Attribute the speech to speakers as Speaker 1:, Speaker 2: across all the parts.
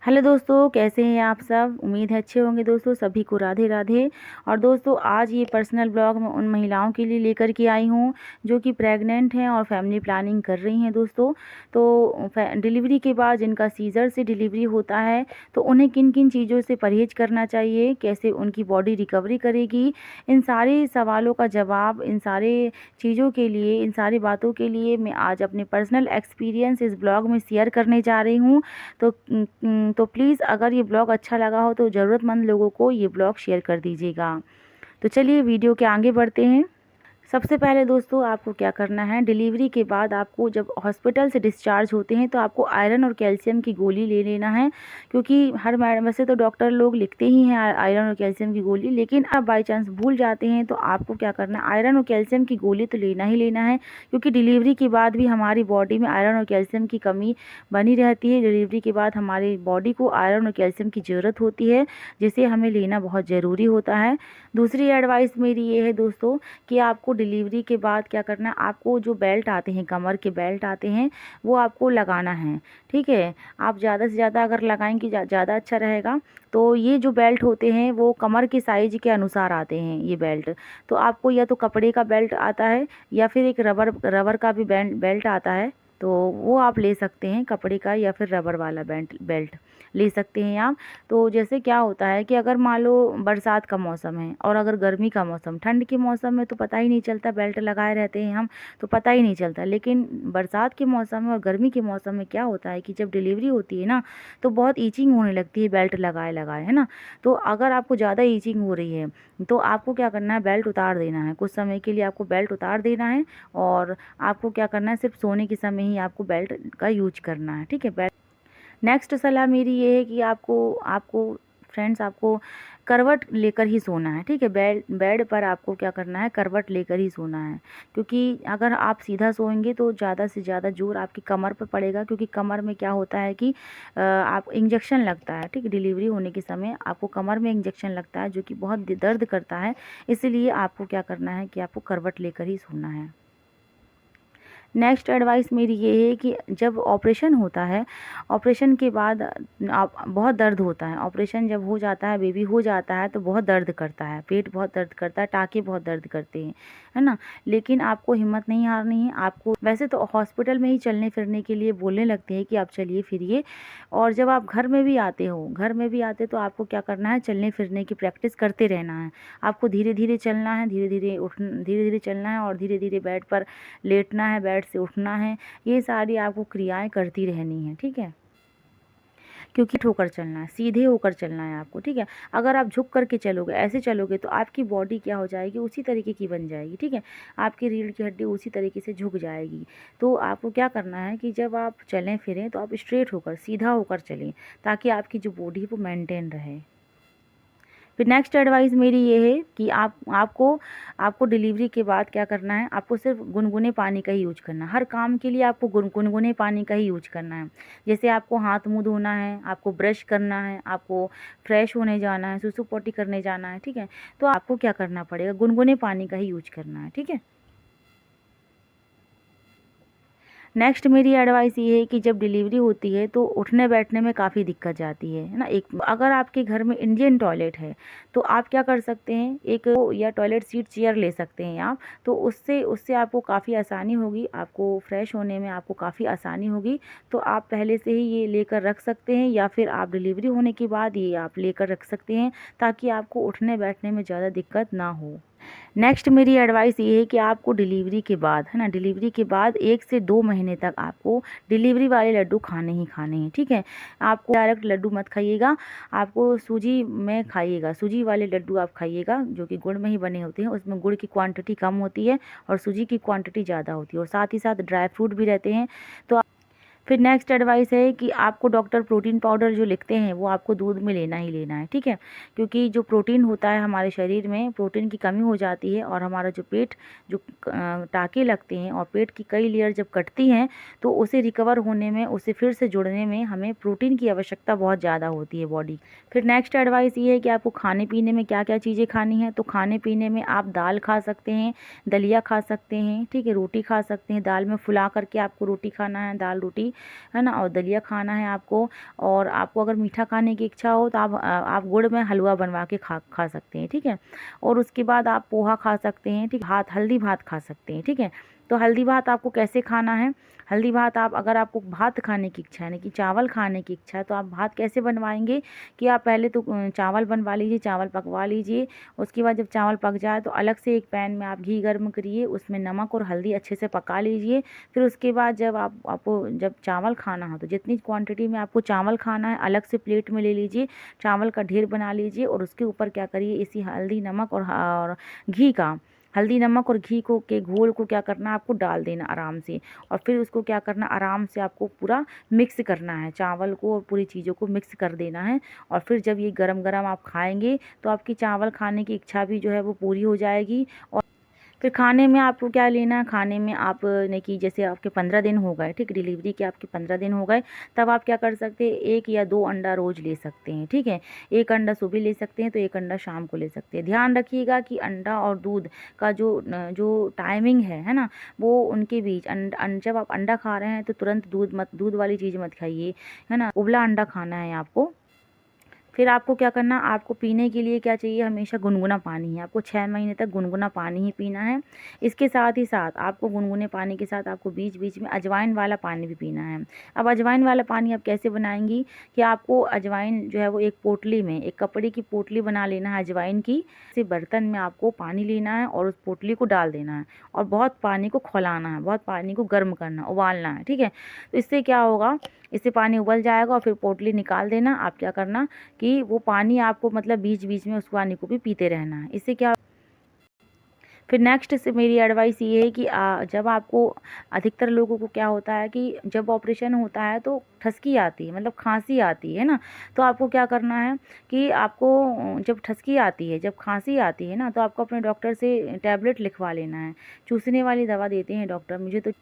Speaker 1: Hello दोस्तों, कैसे हैं आप सब। उम्मीद है अच्छे होंगे दोस्तों। सभी को राधे राधे। और दोस्तों, आज ये पर्सनल ब्लॉग मैं उन महिलाओं के लिए लेकर के आई हूँ जो कि प्रेग्नेंट हैं और फैमिली प्लानिंग कर रही हैं दोस्तों। तो डिलीवरी के बाद जिनका सीज़र से डिलीवरी होता है तो उन्हें किन किन चीज़ों से परहेज़ करना चाहिए, कैसे उनकी बॉडी रिकवरी करेगी, इन सारे सवालों का जवाब, इन सारे चीज़ों के लिए, इन सारी बातों के लिए मैं आज अपने पर्सनल एक्सपीरियंस इस ब्लॉग में शेयर करने जा रही हूँ। तो प्लीज़ अगर ये ब्लॉग अच्छा लगा हो तो ज़रूरतमंद लोगों को ये ब्लॉग शेयर कर दीजिएगा। तो चलिए वीडियो के आगे बढ़ते हैं। सबसे पहले दोस्तों, आपको क्या करना है, डिलीवरी के बाद आपको जब हॉस्पिटल से डिस्चार्ज होते हैं तो आपको आयरन और कैल्शियम की गोली ले लेना है। क्योंकि वैसे तो डॉक्टर लोग लिखते ही हैं आयरन और कैल्शियम की गोली, लेकिन आप बाई चांस भूल जाते हैं तो आपको क्या करना है, आयरन और कैल्शियम की गोली तो लेना ही लेना है। क्योंकि डिलीवरी के बाद भी हमारी बॉडी में आयरन और कैल्शियम की कमी बनी रहती है। डिलीवरी के बाद हमारी बॉडी को आयरन और कैल्शियम की ज़रूरत होती है, जिसे हमें लेना बहुत ज़रूरी होता है। दूसरी एडवाइस मेरी ये है दोस्तों कि आपको डिलीवरी के बाद क्या करना है, आपको जो बेल्ट आते हैं, कमर के बेल्ट आते हैं, वो आपको लगाना है। ठीक है, आप ज़्यादा से ज़्यादा अगर लगाएंगे ज़्यादा अच्छा रहेगा। तो ये जो बेल्ट होते हैं वो कमर के साइज के अनुसार आते हैं ये बेल्ट। तो आपको या तो कपड़े का बेल्ट आता है या फिर एक रबर रबर का भी बेल्ट आता है। तो वो आप ले सकते हैं, कपड़े का या फिर रबर वाला बेल्ट ले सकते हैं आप। तो जैसे क्या होता है कि अगर मान लो बरसात का मौसम है और अगर गर्मी का मौसम, ठंड के मौसम में तो पता ही नहीं चलता, बेल्ट लगाए रहते हैं हम तो पता ही नहीं चलता। लेकिन बरसात के मौसम में और गर्मी के मौसम में क्या होता है कि जब डिलीवरी होती है ना तो बहुत ईचिंग होने लगती है बेल्ट लगाए लगाए, है ना। तो अगर आपको ज़्यादा ईचिंग हो रही है तो आपको क्या करना है, बेल्ट उतार देना है। कुछ समय के लिए आपको बेल्ट उतार देना है और आपको क्या करना है, सिर्फ सोने के समय ही आपको बेल्ट का यूज करना है। ठीक है। बेल्ट नेक्स्ट सलाह मेरी ये है कि आपको आपको फ्रेंड्स, आपको करवट लेकर ही सोना है। ठीक है, बेड पर आपको क्या करना है, करवट लेकर ही सोना है। क्योंकि अगर आप सीधा सोएंगे तो ज़्यादा से ज़्यादा जोर आपकी कमर पर पड़ेगा। क्योंकि कमर में क्या होता है कि आप इंजेक्शन लगता है। ठीक है, डिलीवरी होने के समय आपको कमर में इंजेक्शन लगता है जो कि बहुत दर्द करता है। इसीलिए आपको क्या करना है कि आपको करवट लेकर ही सोना है। नेक्स्ट एडवाइस मेरी ये है कि जब ऑपरेशन होता है, ऑपरेशन के बाद आप बहुत दर्द होता है। ऑपरेशन जब हो जाता है, बेबी हो जाता है तो बहुत दर्द करता है, पेट बहुत दर्द करता है, टाँके बहुत दर्द करते हैं, है ना। लेकिन आपको हिम्मत नहीं हारनी है। आपको वैसे तो हॉस्पिटल में ही चलने फिरने के लिए बोलने लगते हैं कि आप चलिए फिरिए। और जब आप घर में भी आते हो, घर में भी आते तो आपको क्या करना है, चलने फिरने की प्रैक्टिस करते रहना है। आपको धीरे धीरे चलना है, धीरे धीरे चलना है और धीरे धीरे बेड पर लेटना है, बेड से उठना है। ये सारी आपको क्रियाएं करती रहनी है। ठीक है, क्योंकि ठोकर चलना है, सीधे होकर चलना है आपको। ठीक है, अगर आप झुक करके चलोगे, ऐसे चलोगे तो आपकी बॉडी क्या हो जाएगी, उसी तरीके की बन जाएगी। ठीक है, आपकी रीढ़ की हड्डी उसी तरीके से झुक जाएगी। तो आपको क्या करना है कि जब आप चलें फिरें तो आप स्ट्रेट होकर, सीधा होकर चलें, ताकि आपकी जो बॉडी है वो मेंटेन रहे। फिर नेक्स्ट एडवाइस मेरी ये है कि आपको डिलीवरी के बाद क्या करना है, आपको सिर्फ गुनगुने पानी का ही यूज करना है। हर काम के लिए आपको गुनगुने पानी का ही यूज करना है। जैसे आपको हाथ मुंह धोना है, आपको ब्रश करना है, आपको फ्रेश होने जाना है, सुसु पोटी करने जाना है। ठीक है, तो आपको क्या करना पड़ेगा, गुनगुने पानी का ही यूज करना है। ठीक है। नेक्स्ट मेरी एडवाइस ये है कि जब डिलीवरी होती है तो उठने बैठने में काफ़ी दिक्कत जाती है ना। एक अगर आपके घर में इंडियन टॉयलेट है तो आप क्या कर सकते हैं, एक या टॉयलेट सीट चेयर ले सकते हैं आप। तो उससे उससे आपको काफ़ी आसानी होगी, आपको फ्रेश होने में आपको काफ़ी आसानी होगी। तो आप पहले से ही ये लेकर रख सकते हैं या फिर आप डिलीवरी होने के बाद ये आप लेकर रख सकते हैं, ताकि आपको उठने बैठने में ज़्यादा दिक्कत ना हो। नेक्स्ट मेरी एडवाइस ये है कि आपको डिलीवरी के बाद, है ना, डिलीवरी के बाद 1 से 2 महीने तक आपको डिलीवरी वाले लड्डू खाने ही खाने हैं। ठीक है, आपको डायरेक्ट लड्डू मत खाइएगा, आपको सूजी में खाइएगा। सूजी वाले लड्डू आप खाइएगा जो कि गुड़ में ही बने होते हैं। उसमें गुड़ की क्वांटिटी कम होती है और सूजी की क्वांटिटी ज़्यादा होती है, और साथ ही साथ ड्राई फ्रूट भी रहते हैं। तो फिर नेक्स्ट एडवाइस है कि आपको डॉक्टर प्रोटीन पाउडर जो लिखते हैं वो आपको दूध में लेना ही लेना है। ठीक है, क्योंकि जो प्रोटीन होता है हमारे शरीर में, प्रोटीन की कमी हो जाती है और हमारा जो पेट, जो टाँके लगते हैं और पेट की कई लेयर जब कटती हैं तो उसे रिकवर होने में, उसे फिर से जुड़ने में हमें प्रोटीन की आवश्यकता बहुत ज़्यादा होती है बॉडी। फिर नेक्स्ट एडवाइस ये है कि आपको खाने पीने में क्या क्या चीज़ें खानी है। तो खाने पीने में आप दाल खा सकते हैं, दलिया खा सकते हैं, ठीक है, रोटी खा सकते हैं। दाल में फुला करके आपको रोटी खाना है, दाल रोटी। है ना। और दलिया खाना है आपको, और आपको अगर मीठा खाने की इच्छा हो तो आप गुड़ में हलवा बनवा के खा सकते हैं, ठीक है। और उसके बाद आप पोहा खा सकते हैं, ठीक, हल्दी भात खा सकते हैं, ठीक है। तो हल्दी भात आपको कैसे खाना है, हल्दी भात आप अगर आपको भात खाने की इच्छा है, यानी कि चावल खाने की इच्छा है, तो आप भात कैसे बनवाएंगे कि आप पहले तो चावल बनवा लीजिए, चावल पकवा लीजिए। उसके बाद जब चावल पक जाए तो अलग से एक पैन में आप घी गर्म करिए, उसमें नमक और हल्दी अच्छे से पका लीजिए। फिर उसके बाद जब आपको जब चावल खाना हो तो जितनी क्वांटिटी में आपको चावल खाना है अलग से प्लेट में ले लीजिए, चावल का ढेर बना लीजिए, और उसके ऊपर क्या करिए, इसी हल्दी नमक और घी का, हल्दी नमक और घी को के घोल को क्या करना है, आपको डाल देना आराम से। और फिर उसको क्या करना, आराम से आपको पूरा मिक्स करना है, चावल को और पूरी चीज़ों को मिक्स कर देना है। और फिर जब ये गरम गरम आप खाएंगे तो आपकी चावल खाने की इच्छा भी जो है वो पूरी हो जाएगी। और फिर खाने में आपको क्या लेना है, खाने में आप ने कि जैसे आपके 15 दिन हो गए, ठीक, डिलीवरी के आपके 15 दिन हो गए, तब आप क्या कर सकते हैं, 1 या 2 अंडा रोज़ ले सकते हैं, ठीक है। 1 अंडा सुबह ले सकते हैं तो 1 अंडा शाम को ले सकते हैं। ध्यान रखिएगा कि अंडा और दूध का जो टाइमिंग है ना, वो उनके बीच जब आप अंडा खा रहे हैं तो तुरंत दूध वाली चीज़ मत खाइए, है ना। उबला अंडा खाना है आपको। फिर आपको क्या करना, आपको पीने के लिए क्या चाहिए, हमेशा गुनगुना पानी है, आपको 6 महीने तक गुनगुना पानी ही पीना है। इसके साथ ही साथ आपको गुनगुने पानी के साथ आपको बीच बीच में अजवाइन वाला पानी भी पीना है। अब अजवाइन वाला पानी आप कैसे बनाएंगी कि आपको अजवाइन जो है वो एक पोटली में, एक कपड़े की पोटली बना लेना है अजवाइन की, से बर्तन में आपको पानी लेना है और उस पोटली को डाल देना है, और बहुत पानी को खौलाना है, बहुत पानी को गर्म करना, उबालना है, ठीक है। तो इससे क्या होगा, इससे पानी उबल जाएगा और फिर पोटली निकाल देना। आप क्या करना कि वो पानी आपको मतलब बीच बीच में उस पानी को भी पीते रहना है। इससे क्या, फिर नेक्स्ट से मेरी एडवाइस ये है कि जब आपको, अधिकतर लोगों को क्या होता है कि जब ऑपरेशन होता है तो ठसकी आती है, मतलब खांसी आती है ना। तो आपको क्या करना है कि आपको जब ठसकी आती है, जब खांसी आती है ना, तो आपको अपने डॉक्टर से टैबलेट लिखवा लेना है। चूसने वाली दवा देते हैं डॉक्टर, मुझे तो।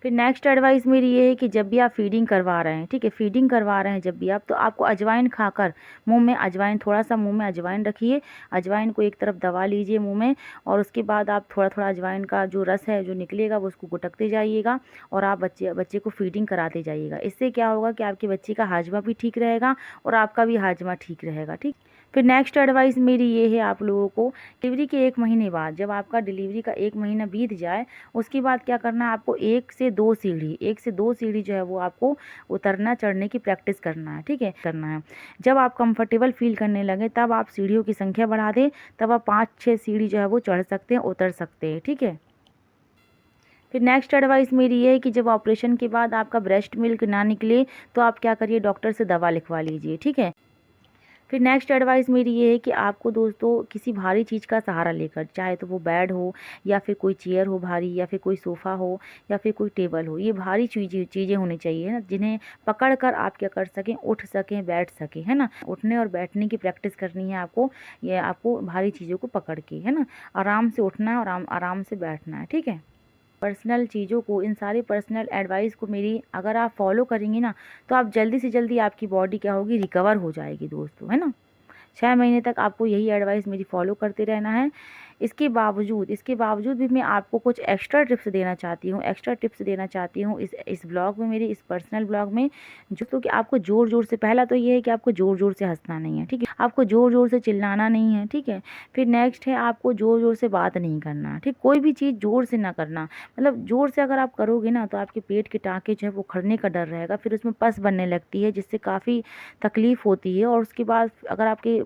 Speaker 1: फिर नेक्स्ट एडवाइस मेरी ये है कि जब भी आप फीडिंग करवा रहे हैं, ठीक है, फीडिंग करवा रहे हैं जब भी आप, तो आपको अजवाइन खाकर मुंह में अजवाइन, थोड़ा सा मुंह में अजवाइन रखिए, अजवाइन को एक तरफ दबा लीजिए मुंह में, और उसके बाद आप थोड़ा थोड़ा अजवाइन का जो रस है जो निकलेगा वो उसको गुटकते जाइएगा, और आप बच्चे को फीडिंग कराते जाइएगा। इससे क्या होगा कि आपके बच्चे का हाजमा भी ठीक रहेगा और आपका भी हाजमा ठीक रहेगा, ठीक। फिर नेक्स्ट एडवाइस मेरी ये है आप लोगों को, डिलीवरी के 1 महीने बाद, जब आपका डिलीवरी का 1 महीना बीत जाए, उसके बाद क्या करना है, आपको 1 से 2 सीढ़ी जो है वो आपको उतरना चढ़ने की प्रैक्टिस करना है, ठीक है, करना है। जब आप कंफर्टेबल फील करने लगे तब आप सीढ़ियों की संख्या बढ़ा दें, तब आप 5-6 सीढ़ी जो है वो चढ़ सकते हैं, उतर सकते हैं, ठीक है। फिर नेक्स्ट एडवाइस मेरी ये है कि जब ऑपरेशन के बाद आपका ब्रेस्ट मिल्क ना निकले तो आप क्या करिए, डॉक्टर से दवा लिखवा लीजिए, ठीक है। फिर नेक्स्ट एडवाइस मेरी ये है कि आपको दोस्तों किसी भारी चीज़ का सहारा लेकर, चाहे तो वो बेड हो या फिर कोई चेयर हो भारी, या फिर कोई सोफ़ा हो या फिर कोई टेबल हो, ये भारी चीज़ें होनी चाहिए, है ना, जिन्हें पकड़ कर आप क्या कर सकें, उठ सकें, बैठ सकें, है ना। उठने और बैठने की प्रैक्टिस करनी है आपको, ये आपको भारी चीज़ों को पकड़ के, है ना, आराम से उठना है और आराम से बैठना है, ठीक है। पर्सनल चीज़ों को, इन सारी पर्सनल एडवाइस को मेरी अगर आप फॉलो करेंगे ना, तो आप जल्दी से जल्दी आपकी बॉडी क्या होगी, रिकवर हो जाएगी दोस्तों, है ना। 6 महीने तक आपको यही एडवाइस मेरी फॉलो करते रहना है। इसके बावजूद भी मैं आपको कुछ एक्स्ट्रा टिप्स देना चाहती हूँ इस ब्लॉग में, मेरे इस पर्सनल ब्लॉग में, जो तो कि आपको ज़ोर-ज़ोर से, पहला तो ये है कि आपको ज़ोर-ज़ोर से हँसना नहीं है, ठीक है? आपको ज़ोर-ज़ोर से चिल्लाना नहीं है, ठीक है? फिर नेक्स्ट है, आपको ज़ोर-ज़ोर से बात नहीं करना, ठीक? कोई भी चीज़ ज़ोर से ना करना, मतलब ज़ोर से अगर आप करोगे ना तो आपके पेट के टाँके जो है वो उखड़ने का डर रहेगा, फिर उसमें पस बनने लगती है, जिससे काफ़ी तकलीफ़ होती है। और उसके बाद अगर आपके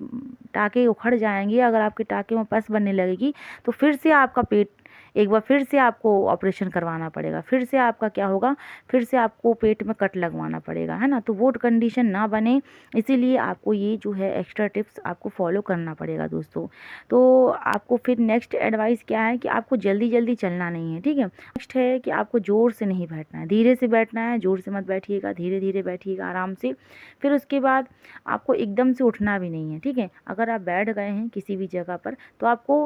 Speaker 1: टाँके उखड़ जाएँगे, अगर आपके टाँके में पस बनने लगेगी, तो फिर से आपका पेट, एक बार फिर से आपको ऑपरेशन करवाना पड़ेगा, फिर से आपका क्या होगा, फिर से आपको पेट में कट लगवाना पड़ेगा, है ना। तो वो कंडीशन ना बने, इसीलिए आपको ये जो है एक्स्ट्रा टिप्स आपको फॉलो करना पड़ेगा दोस्तों। तो आपको फिर नेक्स्ट एडवाइस क्या है कि आपको जल्दी जल्दी चलना नहीं है, ठीक है। नेक्स्ट है कि आपको ज़ोर से नहीं बैठना है, धीरे से बैठना है, ज़ोर से मत बैठिएगा, धीरे धीरे बैठिएगा आराम से। फिर उसके बाद आपको एकदम से उठना भी नहीं है, ठीक है। अगर आप बैठ गए हैं किसी भी जगह पर तो आपको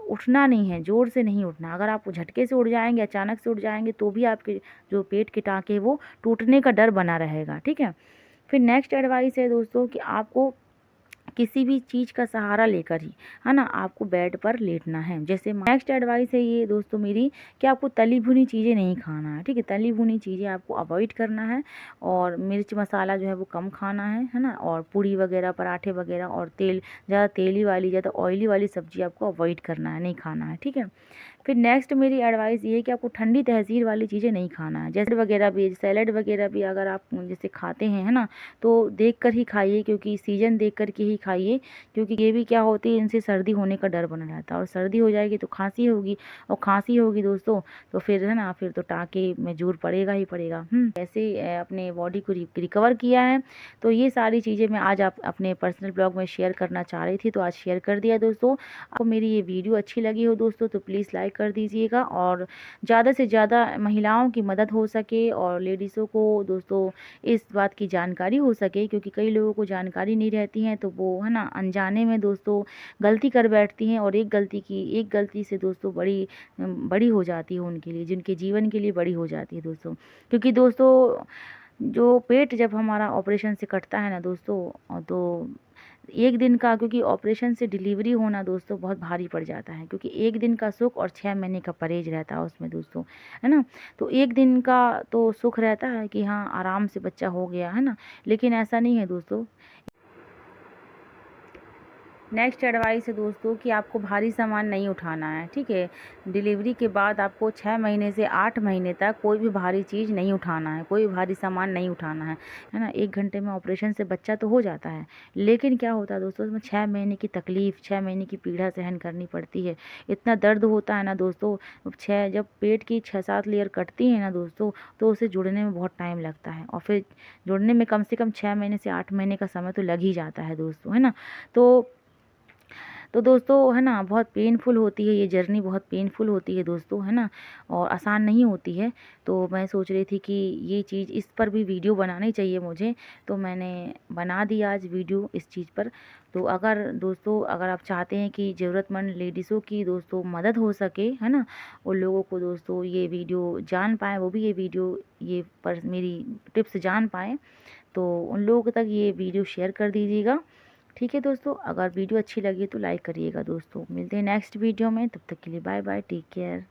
Speaker 1: उठना नहीं है, ज़ोर से नहीं उठना। अगर आप झटके से उठ जाएंगे, अचानक से उठ जाएंगे, तो भी आपके जो पेट के टाँके हैं वो टूटने का डर बना रहेगा, ठीक है। फिर नेक्स्ट एडवाइस है दोस्तों कि आपको किसी भी चीज़ का सहारा लेकर ही, है ना, आपको बेड पर लेटना है। जैसे नेक्स्ट एडवाइस है ये दोस्तों मेरी, कि आपको तली भुनी चीज़ें नहीं खाना है, ठीक है। तली भुनी चीज़ें आपको अवॉइड करना है, और मिर्च मसाला जो है वो कम खाना है ना। और पूड़ी वगैरह, पराठे वगैरह, और ज़्यादा तेली वाली, ज़्यादा ऑयली वाली सब्ज़ी आपको अवॉइड करना है, नहीं खाना है, ठीक है। फिर नेक्स्ट मेरी एडवाइस ये है कि आपको ठंडी तहज़ीर वाली चीज़ें नहीं खाना है। जैसे वगैरह भी, सैलेड वगैरह भी अगर आप जैसे खाते हैं, है ना, तो देख कर ही खाइए, क्योंकि सीज़न देख कर के ही खाइए, क्योंकि ये भी क्या होती है, इनसे सर्दी होने का डर बना रहता है, और सर्दी हो जाएगी तो खांसी होगी, और खांसी होगी दोस्तों तो फिर, है ना, फिर तो टाँके में ज़ोर पड़ेगा ही पड़ेगा। ऐसे अपने बॉडी को रिकवर किया है। तो ये सारी चीज़ें मैं आज आप अपने पर्सनल ब्लॉग में शेयर करना चाह रही थी, तो आज शेयर कर दिया दोस्तों। आपको मेरी ये वीडियो अच्छी लगी हो दोस्तों तो प्लीज़ लाइक कर दीजिएगा, और ज़्यादा से ज़्यादा महिलाओं की मदद हो सके, और लेडीज़ों को दोस्तों इस बात की जानकारी हो सके, क्योंकि कई लोगों को जानकारी नहीं रहती है, तो वो, है ना, अनजाने में दोस्तों गलती कर बैठती हैं, और एक गलती से दोस्तों बड़ी हो जाती है उनके लिए, जिनके जीवन के लिए बड़ी हो जाती है दोस्तों। क्योंकि दोस्तों जो पेट जब हमारा ऑपरेशन से कटता है ना दोस्तों, तो एक दिन का, क्योंकि ऑपरेशन से डिलीवरी होना दोस्तों बहुत भारी पड़ जाता है, क्योंकि एक दिन का सुख और 6 महीने का परहेज रहता है उसमें दोस्तों, है ना। तो एक दिन का तो सुख रहता है कि हाँ आराम से बच्चा हो गया, है ना, लेकिन ऐसा नहीं है दोस्तों। नेक्स्ट एडवाइस है दोस्तों कि आपको भारी सामान नहीं उठाना है, ठीक है। डिलीवरी के बाद आपको 6 महीने से 8 महीने तक कोई भी भारी चीज़ नहीं उठाना है, कोई भारी सामान नहीं उठाना है ना। 1 घंटे में ऑपरेशन से बच्चा तो हो जाता है, लेकिन क्या होता है दोस्तों, उसमें 6 महीने की तकलीफ़, 6 महीने की पीड़ा सहन करनी पड़ती है। इतना दर्द होता है ना दोस्तों, जब पेट की 6-7 लेयर कटती है ना दोस्तों, तो उसे जुड़ने में बहुत टाइम लगता है, और फिर जुड़ने में कम से कम 6 महीने से 8 महीने का समय तो लग ही जाता है दोस्तों, है ना। तो दोस्तों, है ना, बहुत पेनफुल होती है ये जर्नी, बहुत पेनफुल होती है दोस्तों, है ना, और आसान नहीं होती है। तो मैं सोच रही थी कि ये चीज़, इस पर भी वीडियो बनानी चाहिए मुझे, तो मैंने बना दी आज वीडियो इस चीज़ पर। तो अगर दोस्तों, अगर आप चाहते हैं कि ज़रूरतमंद लेडीज़ों की दोस्तों मदद हो सके, है ना, उन लोगों को दोस्तों ये वीडियो जान पाएँ, वो भी ये वीडियो, ये पर मेरी टिप्स जान पाएँ, तो उन लोगों तक ये वीडियो शेयर कर दीजिएगा, ठीक है दोस्तों। अगर वीडियो अच्छी लगी तो लाइक करिएगा दोस्तों। मिलते हैं नेक्स्ट वीडियो में, तब तक के लिए बाय बाय, टेक केयर।